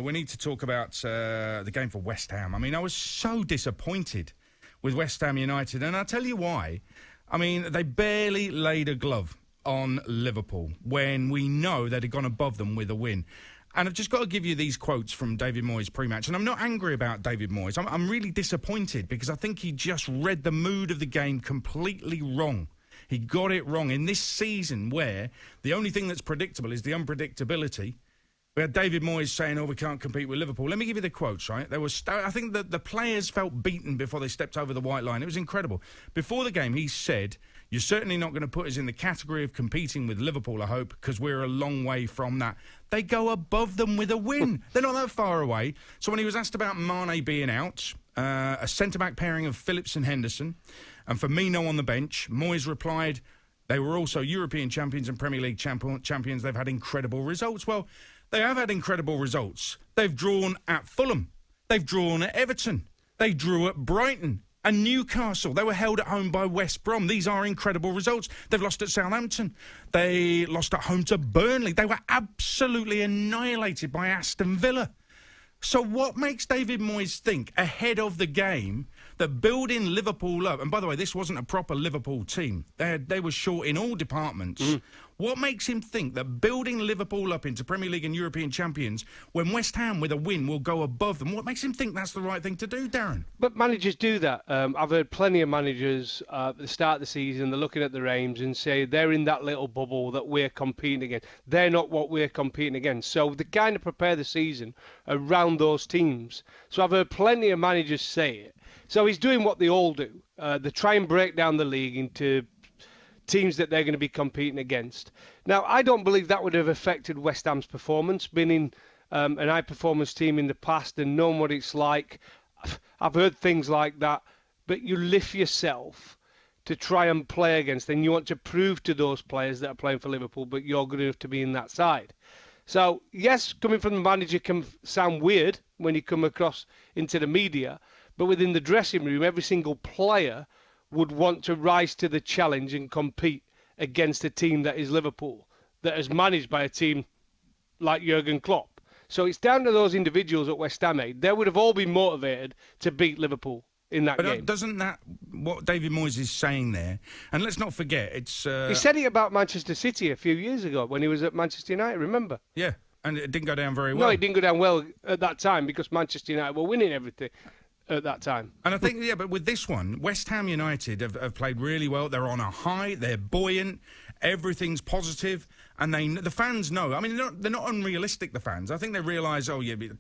We need to talk about the game for West Ham. I mean, I was so disappointed with West Ham United, and I'll tell you why. I mean, they barely laid a glove on Liverpool when we know they'd have gone above them with a win. And I've just got to give you these quotes from David Moyes pre-match. And I'm not angry about David Moyes. I'm really disappointed because I think he just read the mood of the game completely wrong. He got it wrong. In this season where the only thing that's predictable is the unpredictability, we had David Moyes saying, we can't compete with Liverpool. Let me give you the quotes, right? I think that the players felt beaten before they stepped over the white line. It was incredible. Before the game, he said, you're certainly not going to put us in the category of competing with Liverpool, I hope, because we're a long way from that. They go above them with a win. They're not that far away. So when he was asked about Mane being out, a centre-back pairing of Phillips and Henderson, and Firmino on the bench, Moyes replied, they were also European champions and Premier League champions. They've had incredible results. Well, they have had incredible results. They've drawn at Fulham. They've drawn at Everton. They drew at Brighton and Newcastle. They were held at home by West Brom. These are incredible results. They've lost at Southampton. They lost at home to Burnley. They were absolutely annihilated by Aston Villa. So what makes David Moyes think ahead of the game that building Liverpool up, and by the way, this wasn't a proper Liverpool team. They were short in all departments. What makes him think that building Liverpool up into Premier League and European champions when West Ham with a win will go above them? What makes him think that's the right thing to do, Darren? But managers do that. I've heard plenty of managers at the start of the season, they're looking at their aims and say they're in that little bubble that we're competing against. They're not what we're competing against. So they kind of prepare the season around those teams. So I've heard plenty of managers say it. So he's doing what they all do. They try and break down the league into teams that they're going to be competing against. Now, I don't believe that would have affected West Ham's performance, been in an high-performance team in the past and known what it's like. I've heard things like that, but you lift yourself to try and play against, and you want to prove to those players that are playing for Liverpool, but you're good enough to be in that side. So, yes, coming from the manager can sound weird when you come across into the media, but within the dressing room, every single player would want to rise to the challenge and compete against a team that is Liverpool, that is managed by a team like Jurgen Klopp. So it's down to those individuals at West Ham. They would have all been motivated to beat Liverpool in that game. Doesn't that what David Moyes is saying there? And let's not forget, it's... He said it about Manchester City a few years ago when he was at Manchester United, remember? Yeah, and it didn't go down very well. No, it didn't go down well at that time because Manchester United were winning everything at that time. And I think, but with this one, West Ham United have played really well. They're on a high. They're buoyant. Everything's positive. And the fans know. I mean, they're not unrealistic, the fans. I think they realise,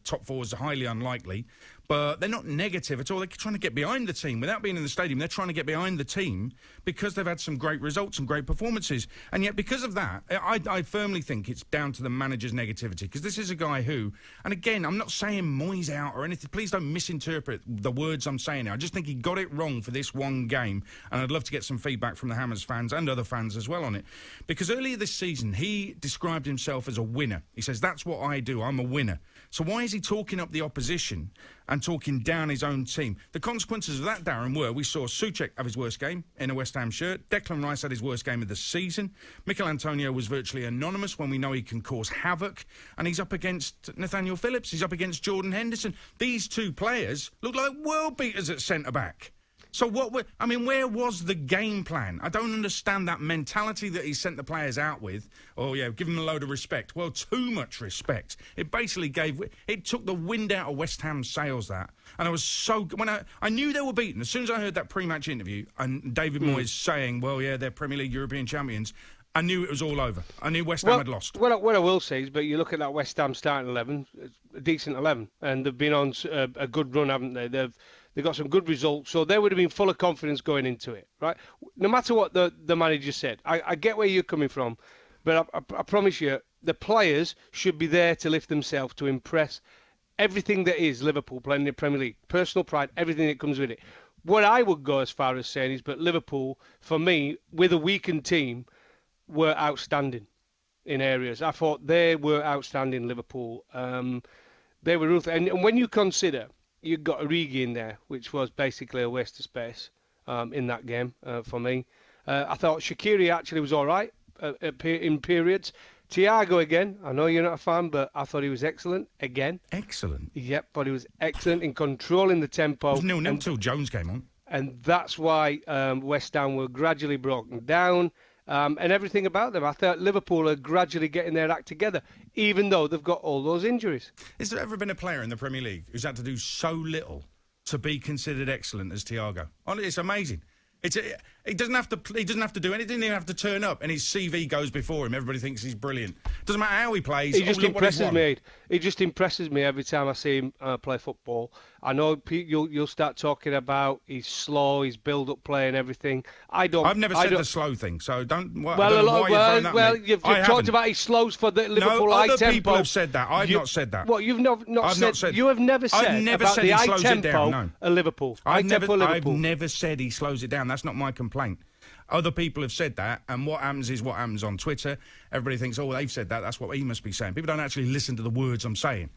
top four is highly unlikely. But they're not negative at all. They're trying to get behind the team. Without being in the stadium, they're trying to get behind the team because they've had some great results and great performances. And yet, because of that, I firmly think it's down to the manager's negativity. Because this is a guy who, and again, I'm not saying Moyes out or anything. Please don't misinterpret the words I'm saying now. I just think he got it wrong for this one game. And I'd love to get some feedback from the Hammers fans and other fans as well on it. Because earlier this season, he described himself as a winner. He says, that's what I do. I'm a winner. So why is he talking up the opposition and talking down his own team? The consequences of that, Darren, were we saw Souček have his worst game in a West Ham shirt. Declan Rice had his worst game of the season. Mikel Antonio was virtually anonymous when we know he can cause havoc. And he's up against Nathaniel Phillips. He's up against Jordan Henderson. These two players look like world beaters at centre-back. So where was the game plan? I don't understand that mentality that he sent the players out with. Give them a load of respect. Well, too much respect. It basically took the wind out of West Ham's sails, that. And I was when I knew they were beaten, as soon as I heard that pre-match interview and David Moyes saying, they're Premier League European champions, I knew it was all over. I knew West Ham had lost. What I will say is, but you look at that West Ham starting 11, it's a decent 11, and they've been on a good run, haven't they? They've got some good results, so they would have been full of confidence going into it, right? No matter what the manager said. I get where you're coming from, but I promise you, the players should be there to lift themselves, to impress everything that is Liverpool playing in the Premier League. Personal pride, everything that comes with it. What I would go as far as saying is, but Liverpool, for me, with a weakened team, were outstanding in areas. I thought they were outstanding, Liverpool. They were ruthless. And when you consider you've got Origi in there, which was basically a waste of space in that game for me. I thought Shaqiri actually was all right in periods. Thiago again. I know you're not a fan, but I thought he was excellent again. Excellent. Yep, but he was excellent in controlling the tempo. It was 0-0 until Jones came on. And that's why West Ham were gradually broken down. And everything about them. I thought Liverpool are gradually getting their act together, even though they've got all those injuries. Has there ever been a player in the Premier League who's had to do so little to be considered excellent as Thiago? Honestly, it's amazing. He doesn't have to do anything. He doesn't even have to turn up, and his CV goes before him. Everybody thinks he's brilliant. Doesn't matter how he plays. He just impresses me. He just impresses me every time I see him play football. I know you'll start talking about he's slow, his build-up play and everything. I've never said the slow thing, so don't. You've talked about he slows for the Liverpool high tempo. Other people have said that. I've not said that. What you've not said? You have never said about the high tempo of Liverpool. I've never said he slows it down. That's not my complaint. Other people have said that, and what happens is what happens on Twitter. Everybody thinks, oh, well, they've said that. That's what he must be saying. People don't actually listen to the words I'm saying.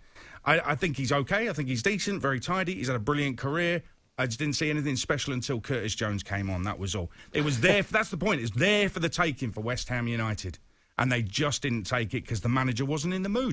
I think he's okay. I think he's decent, very tidy. He's had a brilliant career. I just didn't see anything special until Curtis Jones came on. That was all. It was there. That's the point. It's there for the taking for West Ham United. And they just didn't take it because the manager wasn't in the mood.